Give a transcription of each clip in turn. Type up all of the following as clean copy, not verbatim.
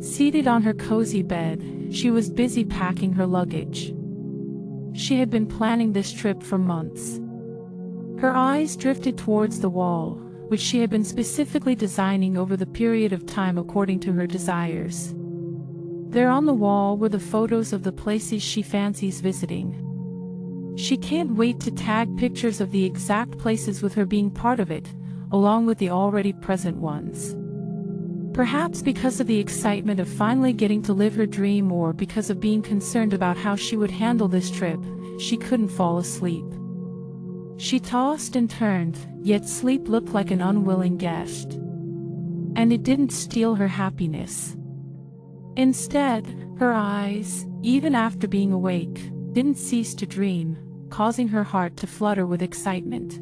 Seated on her cozy bed, she was busy packing her luggage. She had been planning this trip for months. Her eyes drifted towards the wall, which she had been specifically designing over the period of time according to her desires. There on the wall were the photos of the places she fancies visiting. She can't wait to tag pictures of the exact places with her being part of it, along with the already present ones. Perhaps because of the excitement of finally getting to live her dream, or because of being concerned about how she would handle this trip, she couldn't fall asleep. She tossed and turned, yet sleep looked like an unwilling guest. And it didn't steal her happiness. Instead, her eyes, even after being awake, didn't cease to dream, causing her heart to flutter with excitement.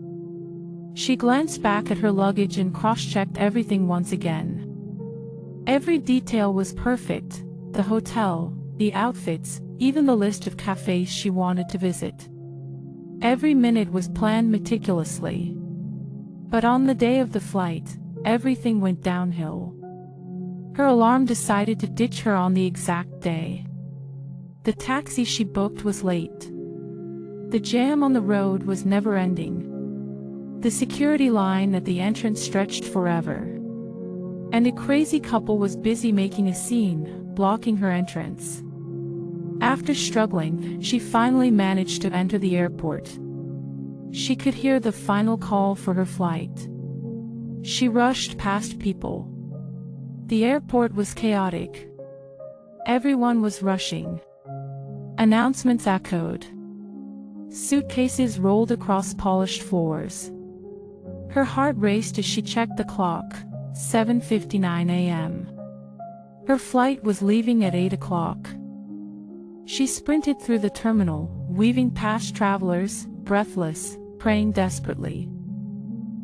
She glanced back at her luggage and cross-checked everything once again. Every detail was perfect: the hotel, the outfits, even the list of cafes she wanted to visit. Every minute was planned meticulously. But on the day of the flight, everything went downhill. Her alarm decided to ditch her on the exact day. The taxi she booked was late. The jam on the road was never-ending. The security line at the entrance stretched forever. And a crazy couple was busy making a scene, blocking her entrance. After struggling, she finally managed to enter the airport. She could hear the final call for her flight. She rushed past people. The airport was chaotic. Everyone was rushing. Announcements echoed. Suitcases rolled across polished floors. Her heart raced as she checked the clock. 7:59 a.m. Her flight was leaving at 8 o'clock. She sprinted through the terminal, weaving past travelers, breathless, praying desperately.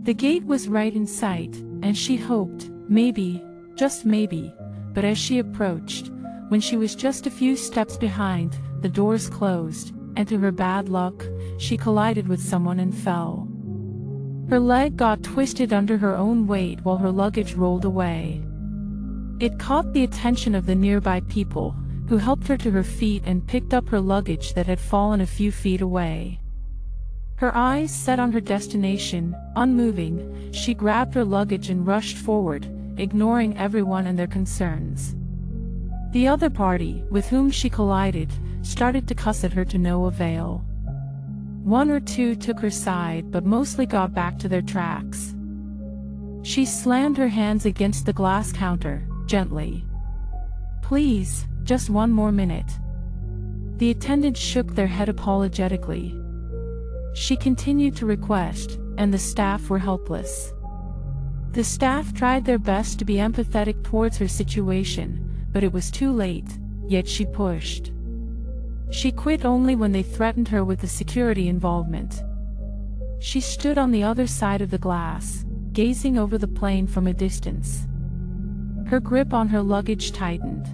The gate was right in sight, and she hoped, maybe, just maybe, but as she approached, when she was just a few steps behind, the doors closed, and to her bad luck, she collided with someone and fell. Her leg got twisted under her own weight while her luggage rolled away. It caught the attention of the nearby people, who helped her to her feet and picked up her luggage that had fallen a few feet away. Her eyes set on her destination, unmoving, she grabbed her luggage and rushed forward, ignoring everyone and their concerns. The other party, with whom she collided, started to cuss at her to no avail. One or two took her side but mostly got back to their tracks. She slammed her hands against the glass counter, gently. "Please, just one more minute." The attendants shook their head apologetically. She continued to request, and the staff were helpless. The staff tried their best to be empathetic towards her situation, but it was too late, yet she pushed. She quit only when they threatened her with the security involvement. She stood on the other side of the glass, gazing over the plane from a distance. Her grip on her luggage tightened.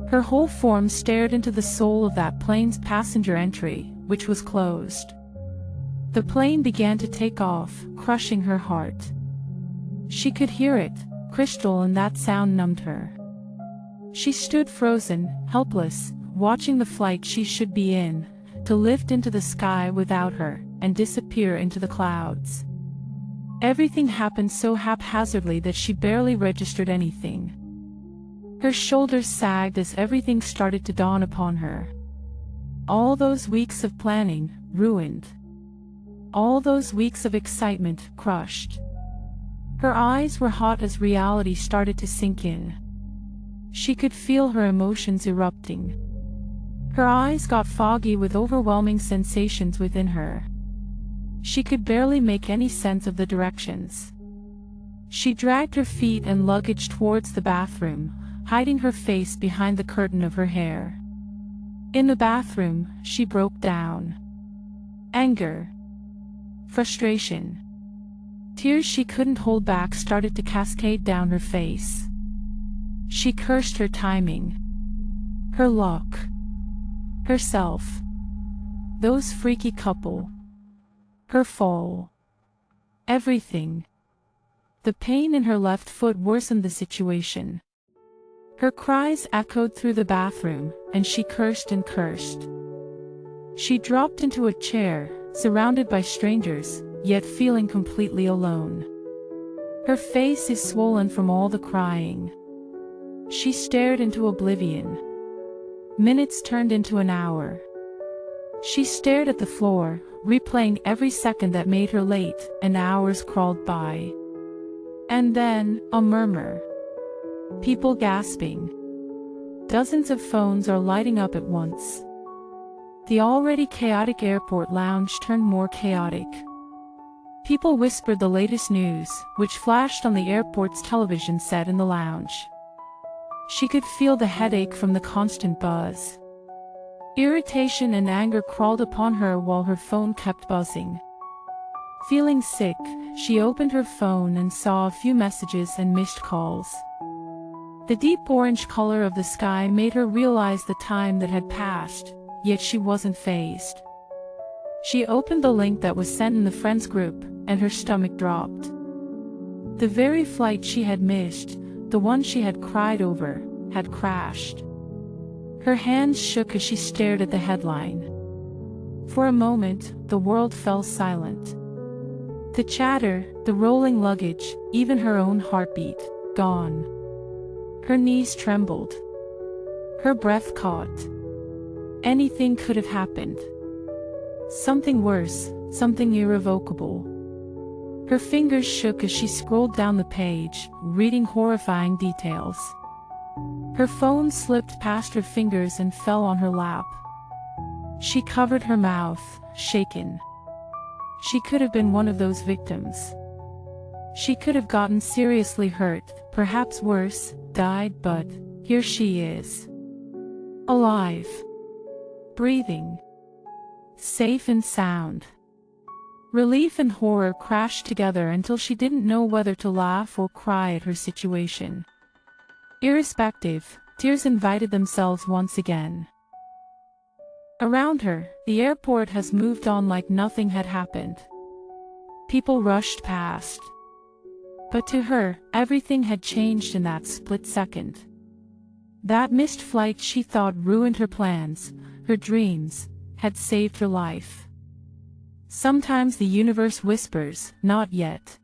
Her whole form stared into the soul of that plane's passenger entry, which was closed. The plane began to take off, crushing her heart. She could hear it, crystal, and that sound numbed her. She stood frozen, helpless, watching the flight she should be in, to lift into the sky without her, and disappear into the clouds. Everything happened so haphazardly that she barely registered anything. Her shoulders sagged as everything started to dawn upon her. All those weeks of planning, ruined. All those weeks of excitement, crushed. Her eyes were hot as reality started to sink in. She could feel her emotions erupting. Her eyes got foggy with overwhelming sensations within her. She could barely make any sense of the directions. She dragged her feet and luggage towards the bathroom, hiding her face behind the curtain of her hair. In the bathroom, she broke down. Anger. Frustration. Tears she couldn't hold back started to cascade down her face. She cursed her timing. Her luck. Herself. Those freaky couple. Her fall. Everything. The pain in her left foot worsened the situation. Her cries echoed through the bathroom, and she cursed and cursed. She dropped into a chair, surrounded by strangers, yet feeling completely alone. Her face is swollen from all the crying. She stared into oblivion. Minutes turned into an hour. She stared at the floor, replaying every second that made her late, and hours crawled by. And then, a murmur. People gasping. Dozens of phones are lighting up at once. The already chaotic airport lounge turned more chaotic. People whispered the latest news, which flashed on the airport's television set in the lounge. She could feel the headache from the constant buzz. Irritation and anger crawled upon her while her phone kept buzzing. Feeling sick, she opened her phone and saw a few messages and missed calls. The deep orange color of the sky made her realize the time that had passed, yet she wasn't fazed. She opened the link that was sent in the friends group, and her stomach dropped. The very flight she had missed, the one she had cried over, had crashed. Her hands shook as she stared at the headline. For a moment, the world fell silent. The chatter, the rolling luggage, even her own heartbeat, gone. Her knees trembled. Her breath caught. Anything could have happened. Something worse, something irrevocable. Her fingers shook as she scrolled down the page, reading horrifying details. Her phone slipped past her fingers and fell on her lap. She covered her mouth, shaken. She could have been one of those victims. She could have gotten seriously hurt, perhaps worse, died, but here she is. Alive. Breathing. Safe and sound. Relief and horror crashed together until she didn't know whether to laugh or cry at her situation. Irrespective, tears invited themselves once again. Around her, the airport has moved on like nothing had happened. People rushed past. But to her, everything had changed in that split second. That missed flight she thought ruined her plans, her dreams, had saved her life. Sometimes the universe whispers, "Not yet."